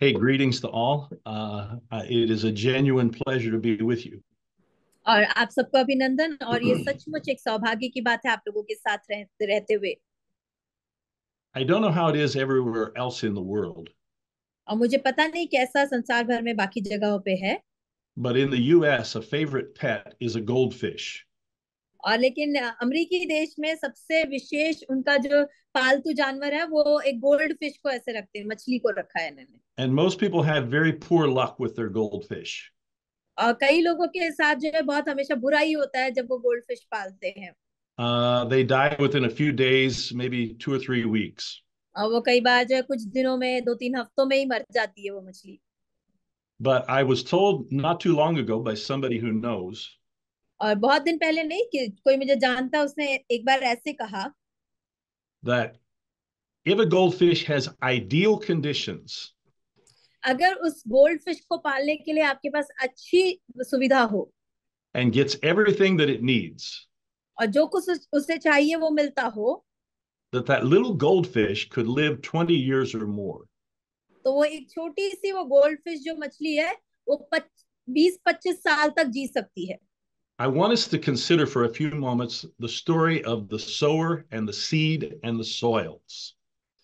Hey, greetings to all. It is a genuine pleasure to be with you. और आप सबको अभिनंदन। और ये सचमुच एक सौभाग्य की बात है आप लोगों के साथ रहते हुए। I don't know how it is everywhere else in the world, और मुझे पता नहीं कैसा संसार भर में बाकी जगहों पे है। but in the US, a favorite pet is a goldfish. और लेकिन अमेरिकी देश में सबसे विशेष उनका जो पालतू जानवर है वो एक गोल्ड फिश को ऐसे रखते हैं, मछली को रखा है इन्होंने। And most people have very poor luck with their goldfish. और कई लोगों के साथ जो है बहुत हमेशा बुरा ही होता है जब वो गोल्ड फिश पालते हैं। They die within a few days, maybe 2 or 3 weeks. और वो कई बार जो है कुछ दिनों में, 2-3 हफ्तों में ही मर जाती है वो मछली। But I was told not too long ago by somebody who knows और बहुत दिन पहले नहीं कि कोई मुझे जानता, उसने एक बार ऐसे कहा that if a goldfish has ideal conditions, अगर उस गोल्ड फिश को पालने के लिए आपके पास अच्छी सुविधा हो and gets everything that it needs, और जो कुछ उसे चाहिए वो मिलता हो, that little goldfish could live 20 years or more. तो वो एक छोटी सी वो गोल्ड फिश जो मछली है वो 20-25 साल तक जी सकती है। I want us to consider for a few moments the story of the sower and the seed and the soils.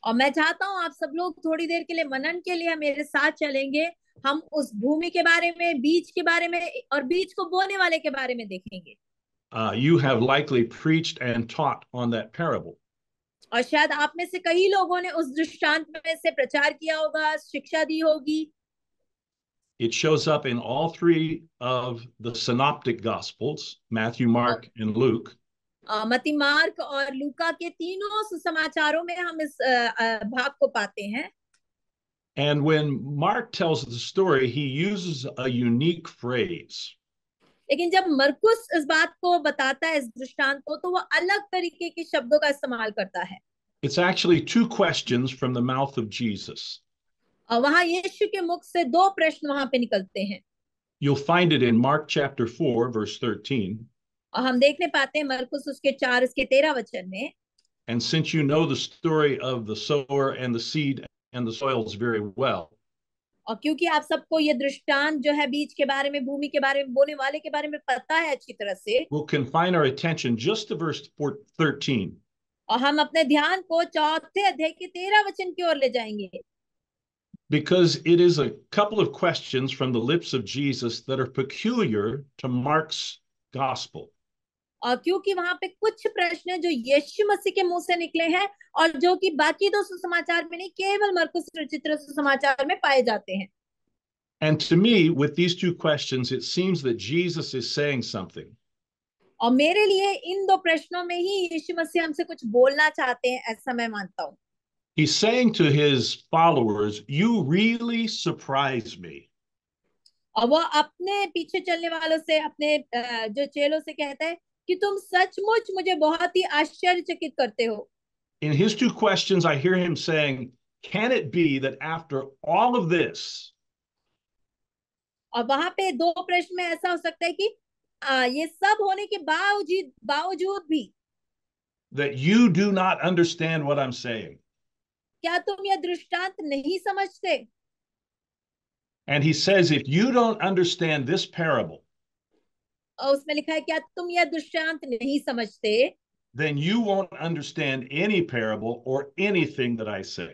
और मैं चाहता हूँ आप सब लोग थोड़ी देर के लिए मनन के लिए मेरे साथ चलेंगे। हम उस भूमि के बारे में, बीज के बारे में और बीज को बोने वाले के बारे में देखेंगे। You have likely preached and taught on that parable. और शायद आप में से कई लोगों ने उस दृष्टांत में से प्रचार किया होगा, शिक्षा दी होगी। It shows up in all three of the synoptic gospels, Matthew, Mark, and Luke. मती, मार्क और लूका के तीनों सुसमाचारों में हम इस भाग को पाते हैं। And when Mark tells the story, he uses a unique phrase. लेकिन जब मरकुस इस बात को बताता है, इस दृष्टांत को, तो वो अलग तरीके के शब्दों का इस्तेमाल करता है। It's actually two questions from the mouth of Jesus. और वहां यीशु के मुख से दो प्रश्न वहां पे निकलते हैं। You'll find it in Mark chapter 4, verse 13. और हम देखने पाते हैं मरकुस उसके 4 उसके 13 वचन में। And since you know the story of the sower and the seed and the soils very well, और क्योंकि आप सबको ये दृष्टांत जो है बीज के बारे में, भूमि के बारे में, बोने वाले के बारे में पता है अच्छी तरह से, we'll confine our attention just to verse 13. और हम अपने ध्यान को चौथे अध्याय के 13 वचन की ओर ले जाएंगे। Because it is a couple of questions from the lips of Jesus that are peculiar to Mark's gospel. और क्योंकि वहां पे कुछ प्रश्न जो यीशु मसीह के मुंह से निकले हैं और जो कि बाकी दो सुसमाचार में नहीं, केवल मरकुस रचित सुसमाचार में पाए जाते हैं। And to me, with these two questions, it seems that Jesus is saying something. और मेरे लिए इन दो प्रश्नों में ही यीशु मसीह हमसे कुछ बोलना चाहते हैं, ऐसा मैं मानता हूँ। He's saying to his followers, "You really surprise me." और वो अपने पीछे चलने वालों से, अपने जो चेलों से कहता है कि तुम सचमुच मुझे बहुत ही आश्चर्यचकित करते हो। In his two questions, I hear him saying, "Can it be that after all of this, और वहां पे दो प्रश्न में ऐसा हो सकता है कि ये सब होने के बावजूद बावजूद भी that you do not understand what I'm saying?" क्या तुम यह दृष्टांत नहीं समझते? And he says, if you don't understand this parable, और उसमें लिखा है क्या तुम यह दृष्टांत नहीं समझते, then you won't understand any parable or anything that I say.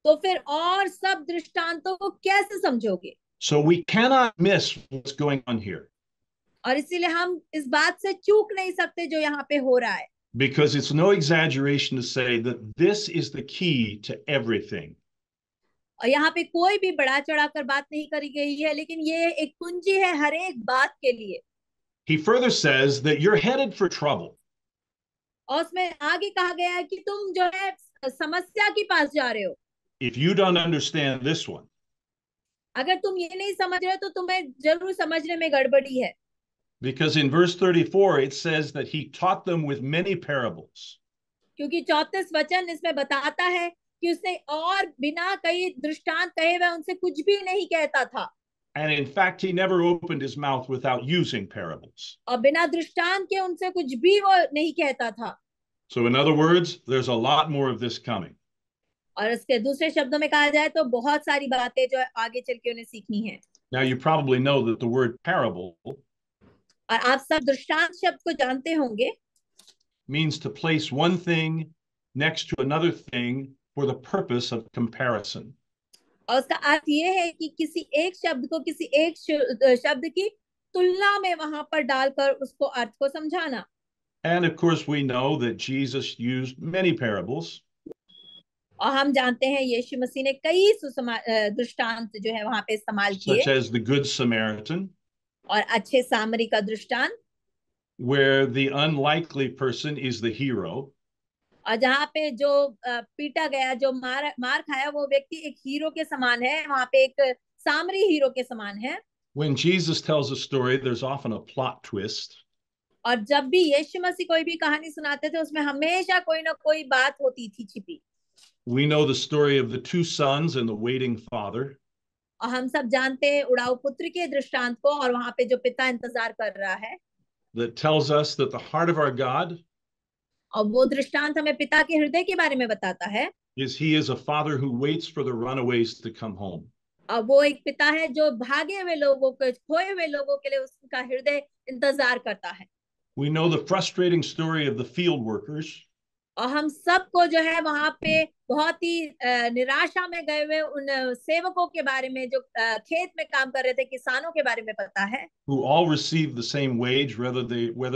तो फिर और सब दृष्टांतों को कैसे समझोगे? So we cannot miss what's going on here, और इसीलिए हम इस बात से चूक नहीं सकते जो यहाँ पे हो रहा है। because it's no exaggeration to say that this is the key to everything. और यहाँ पे कोई भी बढ़ा चढ़ाकर बात नहीं करी गई है, लेकिन ये एक कुंजी है हर एक बात के लिए। He further says that you're headed for trouble. और उसमें आगे कहा गया है कि तुम जो है समस्या के पास जा रहे हो। If you don't understand this one, अगर तुम ये नहीं समझ रहे तो तुम्हें जरूर समझने में गड़बड़ी है। because in verse 34 it says that he taught them with many parables. क्योंकि 34 वचन इसमें बताता है कि उसने और बिना कई दृष्टांत कहे हुए उनसे कुछ भी नहीं कहता था। And in fact, he never opened his mouth without using parables. और बिना दृष्टांत के उनसे कुछ भी वो नहीं कहता था। So in other words, there's a lot more of this coming. और इसके दूसरे शब्दों में कहा जाए तो बहुत सारी बातें जो है आगे चल के उन्हें सीखनी है। Now, you probably know that the word parable और आप सब दृष्टांत शब्द को जानते होंगे। means to place one thing next to another thing for the purpose of comparison. और उसका अर्थ ये है कि किसी एक शब्द को किसी एक शब्द की तुलना में वहां पर डालकर उसको अर्थ को समझाना। And of course, we know that Jesus used many parables, और हम जानते हैं यीशु मसीह ने कई दृष्टांत जो है वहां पे इस्तेमाल such किए। as the Good Samaritan, और अच्छे सामरी का दृष्टांत, where the unlikely person is the hero, और जहाँ पे जो पीटा गया, जो मार मार खाया, वो व्यक्ति एक हीरो के समान है, वहां पे एक सामरी हीरो के समान है। when Jesus tells a story, there's often a plot twist. और जब भी यीशु मसीह कोई भी कहानी सुनाते थे उसमें हमेशा कोई ना कोई बात होती थी छिपी। We know the story of the two sons and the waiting father. और हम सब जानते हैं उड़ाऊ पुत्र के दृष्टांत को, और वहां पे जो पिता इंतजार कर रहा है। That tells us that the heart of our God और वो दृष्टांत हमें पिता के हृदय के बारे में बताता है। is he is a father who waits for the runaways to come home. और वो एक पिता है जो भागे हुए लोगों को, खोए हुए लोगों के लिए उसका हृदय इंतजार करता है। We know the frustrating story of the field workers और हम सबको जो है वहां पे बहुत ही निराशा में गए हुए उन सेवकों के बारे में, जो खेत में काम कर रहे थे, किसानों के बारे में पता है। who all received the same wage, whether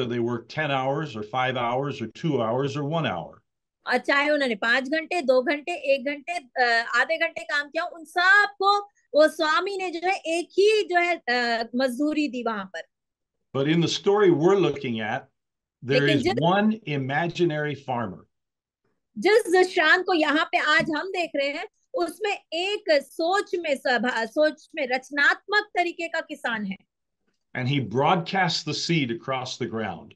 they work 10 hours or 5 hours or 2 hours or 1 hour. और चाहे उन्होंने 5 घंटे, 2 घंटे, 1 घंटे, आधे घंटे काम किया, उन सबको वो स्वामी ने जो है एक ही जो है मजदूरी दी वहां पर। But in the story we're looking at, there लेकिन is one imaginary farmer. जिस दृष्टांत को यहाँ पे आज हम देख रहे हैं उसमें एक सोच में रचनात्मक तरीके का किसान है। And he broadcasts the seed across the ground.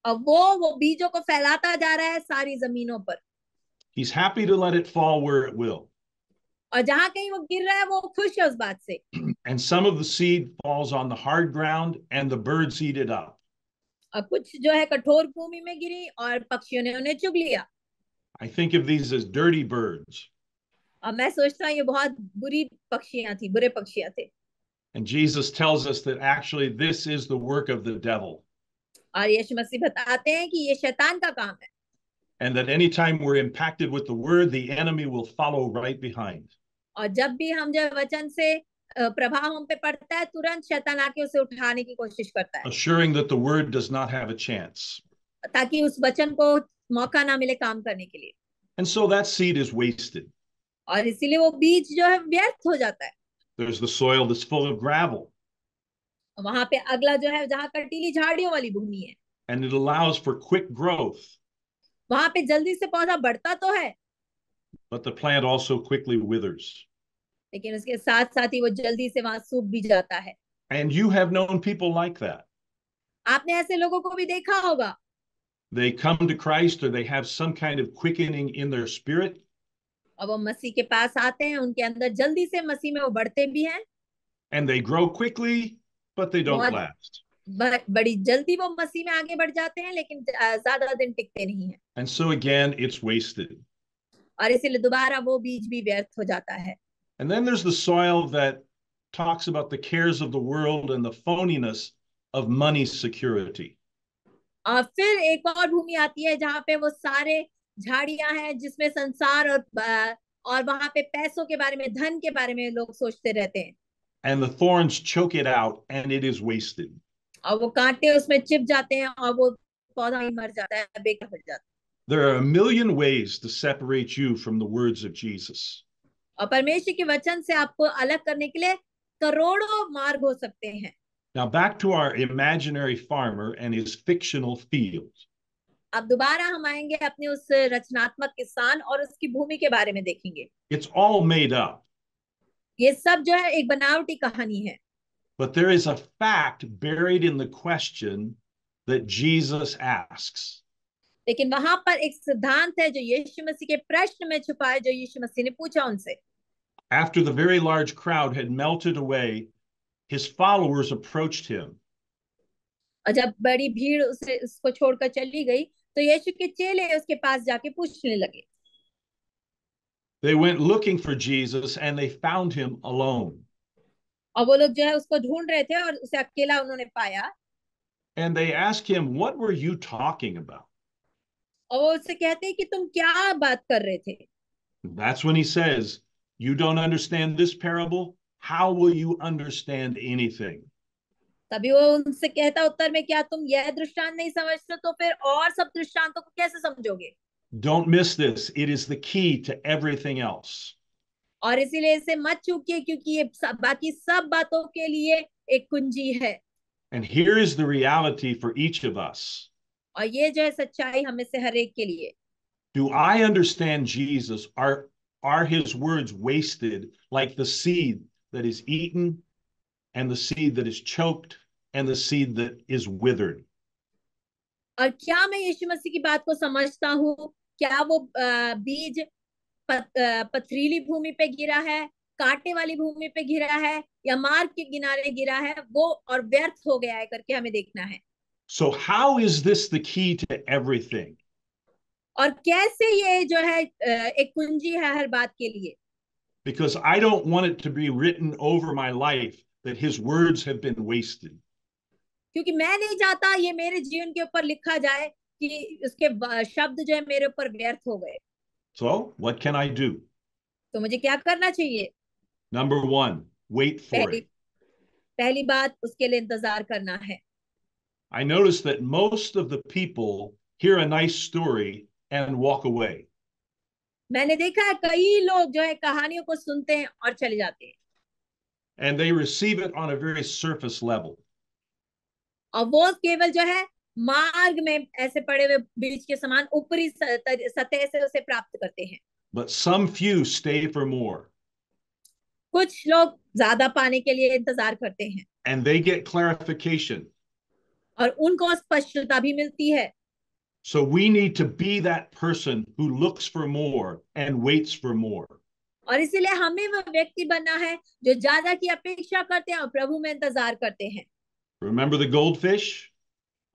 अब वो बीजों को फैलाता जा रहा है सारी जमीनों पर। He's happy to let it fall where it will. और जहां कहीं वो गिर रहा है वो खुश है उस बात से। And some of the seed falls on the hard ground and the birds eat it up. और कुछ जो है कठोर भूमि में गिरी और पक्षियों ने उन्हें चुग लिया। I think of these as dirty birds. और मैं सोचता हूँ ये बहुत बुरी पक्षियां थी, बुरे पक्षियां थे। And Jesus tells us that actually this is the work of the devil. और यीशु मसीह बताते हैं कि ये शैतान का काम है। And that anytime we're impacted with the word, the enemy will follow right behind. और जब भी हम जो वचन से प्रभाव हम पे पड़ता है, तुरंत शैतान आके उसे उठाने की कोशिश करता है, assuring that the word does not have a chance. ताकि उस वचन को मौका ना मिले काम करने के लिए। And so that seed is wasted. और इसीलिए वो बीज जो है व्यर्थ हो जाता है। There's the soil that's full of gravel. वहां पे अगला जो है जहाँ कटीली झाड़ियों वाली भूमि है, And it allows for quick growth. वहां पे जल्दी से पौधा बढ़ता तो है, But the plant also quickly withers. लेकिन उसके साथ साथ ही वो जल्दी से वहां सूख भी जाता है। And you have known people like that. आपने ऐसे लोगों को भी देखा होगा। They come to Christ or they have some kind of quickening in their spirit. और वो मसीह के पास आते हैं, उनके अंदर जल्दी से मसीह में वो बढ़ते भी हैं। And they grow quickly, but they don't बहुत last. बड़ी जल्दी वो मसीह में आगे बढ़ जाते हैं, लेकिन ज्यादा दिन टिकते नहीं हैं। And so again, it's wasted. और इसीलिए दोबारा वो बीज भी व्यर्थ हो जाता है। And then there's the soil that talks about the cares of the world and the phoniness of money security. और फिर एक और भूमि आती है जहाँ पे वो सारे झाड़ियां हैं जिसमें संसार और वहां पे पैसों के बारे में, धन के बारे में लोग सोचते रहते हैं। And the thorns choke it out and it is wasted. और वो कांटे उसमें चिप जाते हैं और वो पौधा ही मर जाता है, बेकार हो जाता है। There are a million ways to separate you from the words of Jesus. और परमेश्वर के वचन से आपको अलग करने के लिए करोड़ों मार्ग हो सकते हैं। Now back to our imaginary farmer and his fictional field. अब दोबारा हम आएंगे अपने उस रचनात्मक किसान और उसकी भूमि के बारे में देखेंगे। It's all made up. ये सब जो है एक बनावटी कहानी है। But there is a fact buried in the question that Jesus asks. लेकिन वहां पर एक सिद्धांत है जो यीशु मसीह के प्रश्न में छुपा है, जो यीशु मसीह ने पूछा उनसे। After the very large crowd had melted away, his followers approached him. और जब बड़ी भीड़ उसको छोड़कर चली गई तो यीशु के चेले उसके पास जाके पूछने लगे। They went looking for Jesus and they found him alone. और वो लोग जो है उसको ढूंढ रहे थे और उसे अकेला उन्होंने पाया। And they asked him, "What were you talking about?" और वो उससे कहते हैं कि तुम क्या बात कर रहे थे। That's when he says, "You don't understand this parable? How will you understand anything?" तभी वो उनसे कहता उत्तर में, क्या तुम यह दृष्टांत नहीं समझते तो फिर और सब दृष्टांतों को कैसे समझोगे। Don't miss this. It is the key to everything else. और इसीलिए इसे मत चूकिए, क्योंकि ये बाकी सब बातों के लिए एक कुंजी है। And here is the reality for each of us. और ये जो है सच्चाई हमें से हर एक के लिए। Do I understand Jesus? Are his words wasted like the seed that is eaten and the seed that is choked and the seed that is withered? और क्या मैं यीशु मसीह की बात को समझता हूँ? क्या वो बीज पथरीली भूमि पे गिरा है, कांटे वाली भूमि पे गिरा है, या मार्ग के किनारे गिरा है, वो और व्यर्थ हो गया है करके हमें देखना है। So how is this the key to everything? और कैसे ये जो है एक कुंजी है हर बात के लिए। Because I don't want it to be written over my life that his words have been wasted. क्योंकि मैं नहीं चाहता ये मेरे जीवन के ऊपर लिखा जाए कि उसके शब्द जो है मेरे ऊपर व्यर्थ हो गए। So what can I do? तो मुझे क्या करना चाहिए? Number one, wait for पहली it. पहली बात, उसके लिए इंतजार करना है। I notice that most of the people hear a nice story and walk away. मैंने देखा है कई लोग जो है कहानियों को सुनते हैं और चले जाते हैं। And they receive it on a very surface level. और वो केवल जो है मार्ग में ऐसे पड़े हुए बीज के समान ऊपरी सतह से उसे प्राप्त करते हैं। But some few stay for more. कुछ लोग ज्यादा पाने के लिए इंतजार करते हैं। And they get clarification. और उनको स्पष्टता भी मिलती है। So we need to be that person who looks for more and waits for more. और इसीलिए हमें वह व्यक्ति बनना है जो ज्यादा की अपेक्षा करते हैं और प्रभु में इंतजार करते हैं। Remember the goldfish?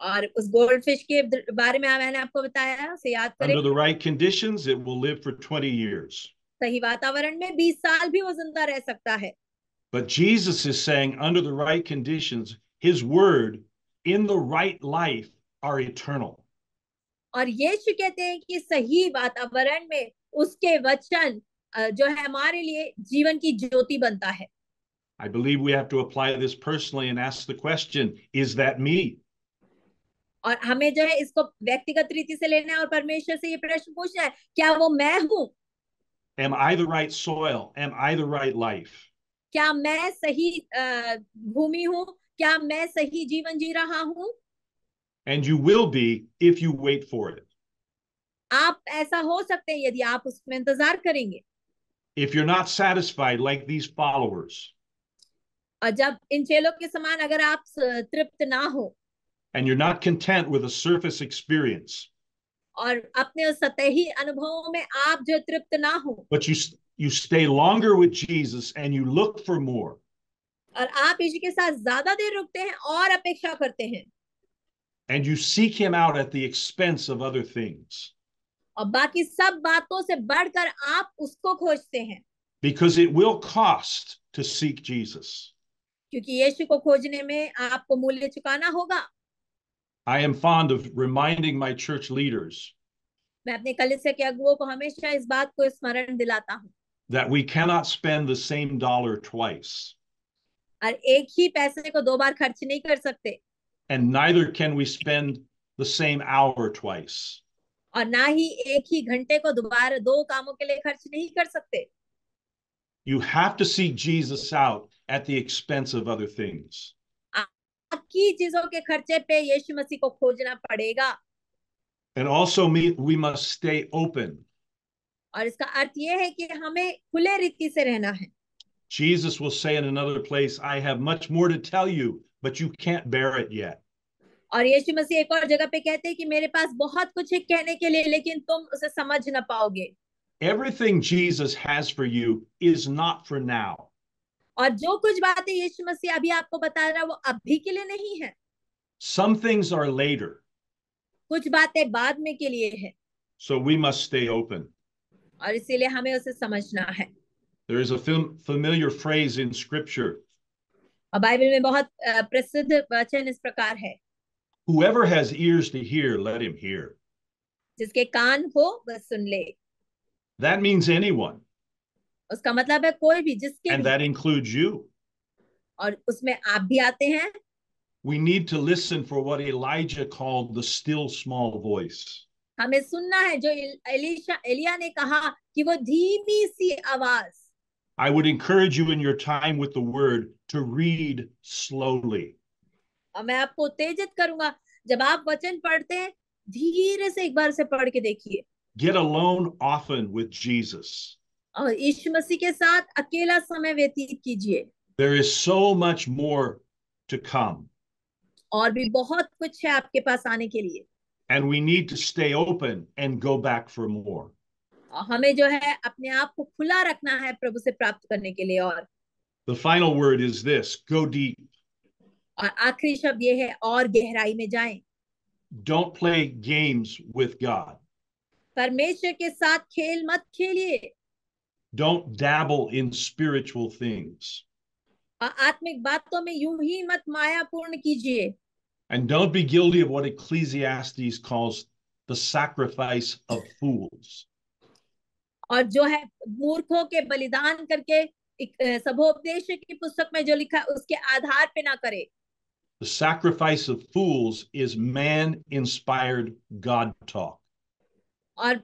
और उस गोल्ड फिश के बारे में मैंने आपको बताया है, उसे याद करें। Under the right conditions, it will live for 20 years. सही वातावरण में 20 साल भी वो जिंदा रह सकता है। But Jesus is saying, under the right conditions, his word in the right life are eternal. और यीशु कहते हैं कि सही वातावरण में उसके वचन जो है हमारे लिए जीवन की ज्योति बनता है। I believe we have to apply this personally and ask the question, is that me? और हमें जो है इसको व्यक्तिगत रीति से लेना है और परमेश्वर से ये प्रश्न पूछना है, क्या वो मैं हूँ? Am I the right soil? Am I the right life? क्या मैं सही भूमि हूँ? क्या मैं सही जीवन जी रहा हूँ? And you will be if you wait for it. आप ऐसा हो सकते हैं यदि आप उसमें इंतजार करेंगे। If you're not satisfied like these followers, और जब इन चेलों के समान अगर आप तृप्त ना हो and you're not content with a surface experience, और अपने उस सतही अनुभवों में आप जो तृप्त ना हो, but you stay longer with Jesus and you look for more, और आप यीशु के साथ ज्यादा देर रुकते हैं और अपेक्षा करते हैं, and you seek him out at the expense of other things, और बाकी सब बातों से बढ़कर आप उसको खोजते हैं, because it will cost to seek Jesus. क्योंकि यीशु को खोजने में आपको मूल्य चुकाना होगा। I am fond of reminding my church leaders मैं अपने कलीसिया के अगुवों को हमेशा इस बात को स्मरण दिलाता हूँ that we cannot spend the same dollar twice, और एक ही पैसे को दो बार खर्च नहीं कर सकते, and neither can we spend the same hour twice. और ना ही एक ही घंटे को दोबारा दो कामों के लिए खर्च नहीं कर सकते। You have to seek Jesus out at the expense of other things. बाकी चीजों के खर्चे पे यीशु मसीह को खोजना पड़ेगा। And also we must stay open. और इसका अर्थ ये है कि हमें खुले रीति से रहना है। Jesus will say in another place, I have much more to tell you, but you can't bear it yet. और यीशु मसीह एक और जगह पे कहते हैं कि मेरे पास बहुत कुछ है कहने के लिए, लेकिन तुम उसे समझ ना पाओगे। Everything Jesus has for you is not for now. और जो कुछ बातें यीशु मसीह अभी आपको बता रहा है वो अभी के लिए नहीं है। Some things are later. कुछ बातें बाद में के लिए है। So we must stay open. और इसीलिए हमें उसे समझना है। There is a familiar phrase in scripture. और बाइबल में बहुत प्रसिद्ध वचन इस प्रकार है, Whoever has ears to hear, let him hear. जिसके कान हो वह सुन ले। That means anyone, उसका मतलब है कोई भी, जिसके and भी, that includes you. और उसमें आप भी आते हैं। We need to listen for what Elijah called the still small voice. हमें सुनना है जो एलिया ने कहा कि वो धीमी सी आवाज। I would encourage you in your time with the word to read slowly. और मैं आपको उत्तेजित करूंगा, जब आप वचन पढ़ते हैं धीरे से एक बार से पढ़ के देखिए। Get alone often with Jesus. और यीशु मसीह के साथ अकेला समय व्यतीत कीजिए। There is so much more to come. और भी बहुत कुछ है आपके पास आने के लिए। And we need to stay open and go back for more. और हमें जो है अपने आप को खुला रखना है प्रभु से प्राप्त करने के लिए। और The final word is this: go deep. आखिरी शब्द ये है, और गहराई में जाएं। Don't play games with God. परमेश्वर के साथ खेल मत खेलिए। Don't dabble in spiritual things. और आत्मिक बातों में यूं ही मत माया पूर्ण कीजिए। And don't be guilty of what Ecclesiastes calls the sacrifice of fools. और जो है मूर्खों के बलिदान करके, सभोपदेश की पुस्तक में जो लिखा है उसके आधार पे ना करे। The sacrifice of fools is man-inspired God talk. और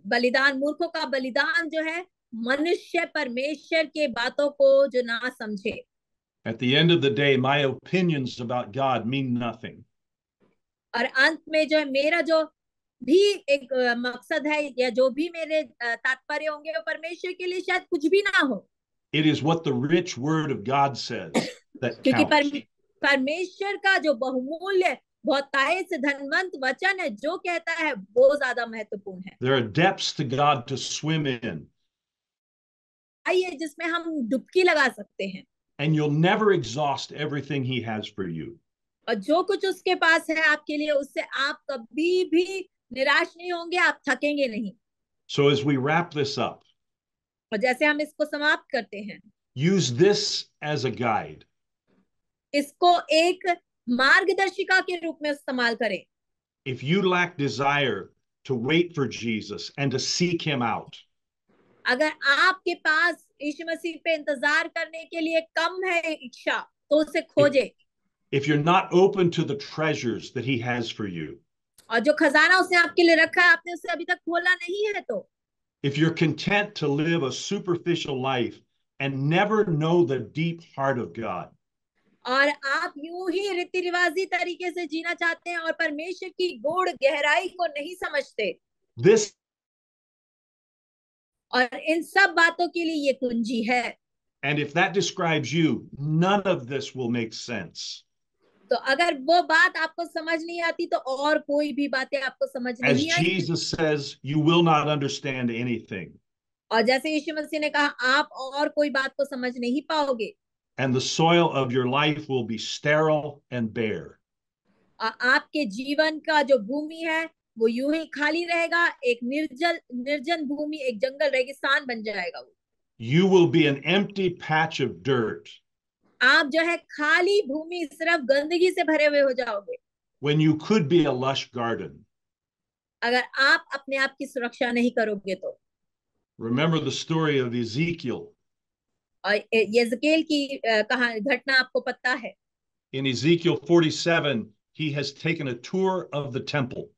बलिदान, मूर्खों का बलिदान जो है मनुष्य परमेश्वर के बातों को जो ना समझे। At the end of the day, my opinions about God mean nothing. और अंत में जो है मेरा जो भी एक मकसद है, या जो भी मेरे तात्पर्य होंगे, वो परमेश्वर के लिए शायद कुछ भी ना हो। It is what the rich word of God says that क्योंकि counts. परमेश्वर का जो बहुमूल्य, बहुतायत से धनवंत वचन है, जो कहता है वो ज्यादा महत्वपूर्ण है। There are depths to God to swim in. आइए जिसमें हम डुबकी लगा सकते हैं। And you'll never exhaust everything he has for you. और जो कुछ उसके पास है आपके लिए, उससे आप कभी भी निराश नहीं होंगे, आप थकेंगे नहीं। So as we wrap this up, और जैसे हम इसको समाप्त करते हैं, use this as a guide. इसको एक मार्गदर्शिका के रूप में इस्तेमाल करें। If you lack desire to wait for Jesus and to seek him out, अगर आपके पास यीशु मसीह पे इंतजार करने के लिए कम है इच्छा, तो उसे खोजे। if you're not open to the treasures that he has for you, और जो खजाना उसने आपके लिए रखा है आपने उसे अभी तक खोला नहीं है, तो if you're content to live a superficial life and never know the deep heart of God, और आप यूं ही रीति रिवाजी तरीके से जीना चाहते हैं और परमेश्वर की गूढ़ गहराई को नहीं समझते, this और इन सब बातों के लिए ये कुंजी है। and if that describes you, none of this will make sense. तो अगर वो बात आपको समझ नहीं आती, तो और कोई भी बातें आपको समझ As नहीं आएगी। Jesus says, you will not understand anything. और जैसे यीशु मसीह ने कहा, आप और कोई बात को समझ नहीं पाओगे। And the soil of your life will be sterile and bare. आपके जीवन का जो भूमि है वो यूं ही खाली रहेगा, एक निर्जन भूमि, एक जंगल रेगिस्तान बन जाएगा वो। You will be an empty patch of dirt आप जो है खाली भूमि, सिर्फ गंदगी से भरे हुए हो जाओगे, when you could be a lush garden. अगर आप अपने आप की सुरक्षा नहीं करोगे तो। Remember the story of Ezekiel. और यिजकेल की घटना आपको पता है। In Ezekiel 47, he has taken a tour of the temple.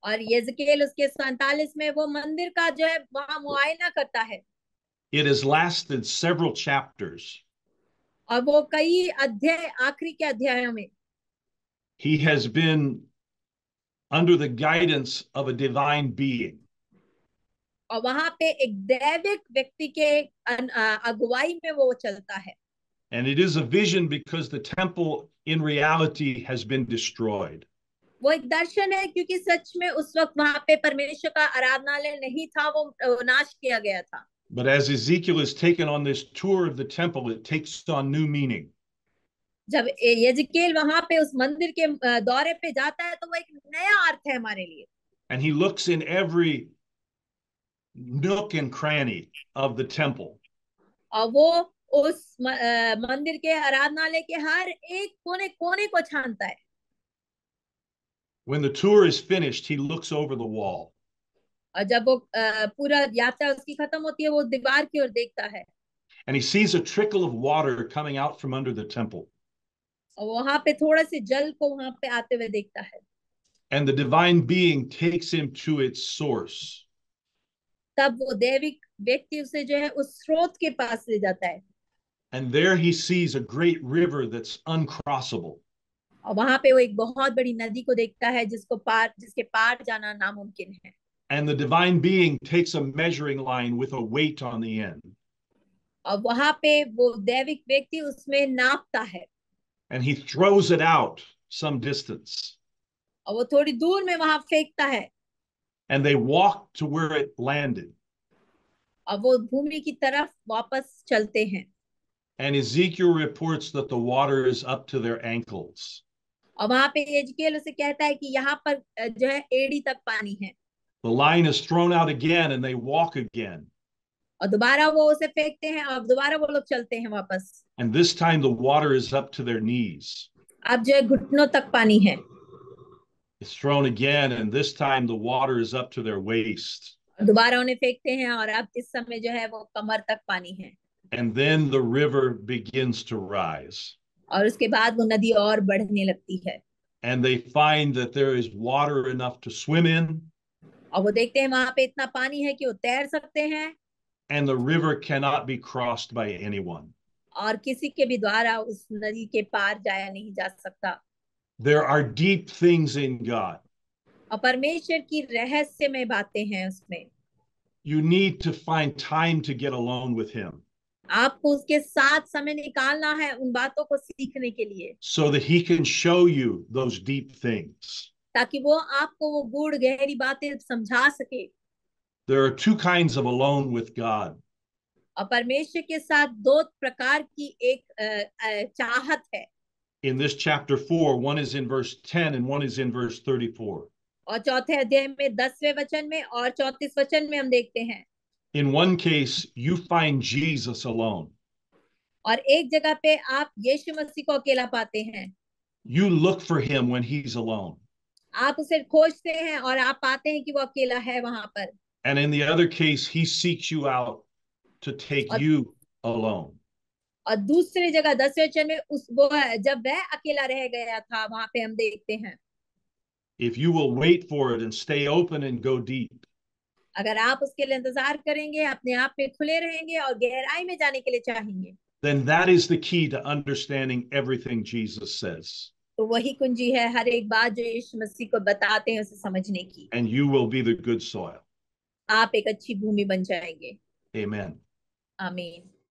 और यिजकेल उसके 47 में वो मंदिर का जो है वहां मुआयना करता है। It has lasted several chapters. और वो कई अध्याय, आखिरी के अध्यायों में He has been under the guidance of a divine being. और वहां पे एक दैविक व्यक्ति के अगुवाई में वो चलता है। And it is a vision because the temple in reality has been destroyed. वो एक दर्शन है क्योंकि सच में उस वक्त वहां पे परमेश्वर का आराधनालय नहीं था, वो नाश किया गया था। But as Ezekiel is taken on this tour of the temple, it takes on new meaning. जब यिजकेल वहां पे उस मंदिर के दौरे पे जाता है, तो वो एक नया अर्थ है हमारे लिए। And he looks in every nook and cranny of the temple. और वो उस मंदिर के आराधनालय के हर एक कोने कोने को छानता है. When the tour is finished, he looks over the wall. और जब वो पूरा यात्रा उसकी खत्म होती है, वो दीवार की ओर देखता है. And he sees a trickle of water coming out from under the temple. और वहां पे थोड़े से जल को वहां पे आते हुए देखता है. And the divine being takes him to its source. तब वो दैविक व्यक्ति उसे जो है उस स्रोत के पास ले जाता है. And there he sees a great river that's uncrossable. और वहां पे वो एक बहुत बड़ी नदी को देखता है जिसके पार जाना नामुमकिन है. And the divine being takes a measuring line with a weight on the end. और वहां पे वो दैविक व्यक्ति उसमें नापता है. And he throws it out some distance. और वो थोड़ी दूर में वहां फेंकता है. And they walk to where it landed. और वो भूमि की तरफ वापस चलते हैं. And Ezekiel reports that the water is up to their ankles. और वहां पे एजकेल उसे कहता है कि यहाँ पर जो है एड़ी तक पानी है. The line is thrown out again and they walk again. और दोबारा वो उसे फेंकते हैं और दोबारा वो लोग चलते हैं वापस. And this time the water is up to their knees. अब जो है घुटनों तक पानी है. It's thrown again and this time the water is up to their waist. दोबारा उन्हें फेंकते हैं और अब इस समय जो है वो कमर तक पानी है. And then the river begins to rise. और उसके बाद वो नदी और बढ़ने लगती है. And they find that there is water enough to swim in. और वो देखते हैं वहां पे इतना पानी है कि वो तैर सकते हैं. And the river cannot be crossed by anyone. और किसी के भी द्वारा उस नदी के पार जाया नहीं जा सकता. There are deep things in God. और परमेश्वर की रहस्यमय बातें हैं उसमें. You need to find time to get alone with him. आपको उसके साथ समय निकालना है उन बातों को सीखने के लिए. So that he can show you those deep things. ताकि वो आपको वो गूढ़ गहरी बातें समझा सके. There are two kinds of alone with God. और परमेश्वर के साथ दो प्रकार की एक चाहत है. In this chapter 4, one is in verse 10 and one is in verse 34. और चौथे अध्याय में 10वें वचन में और 34 वचन में हम देखते हैं. In one case, you find Jesus alone. और एक जगह पे आप यीशु मसीह को अकेला पाते हैं. You look for him when he's alone. आप उसे खोजते हैं और आप पाते हैं कि वो अकेला है वहां पर. And in the other case, he seeks you out to take you alone. और दूसरी जगह 10वें वचन में वो जब वह अकेला रह गया था वहां पे हम देखते हैं. If you will wait for it and stay open and go deep. अगर आप उसके लिए इंतजार करेंगे, अपने आप में खुले रहेंगे और गहराई में जाने के लिए चाहेंगे. Then that is the key to understanding everything Jesus says. तो वही कुंजी है हर एक बात जो यीशु मसीह को बताते हैं उसे समझने की. And you will be the good soil. आप एक अच्छी भूमि बन जाएंगे. Amen. आमीन.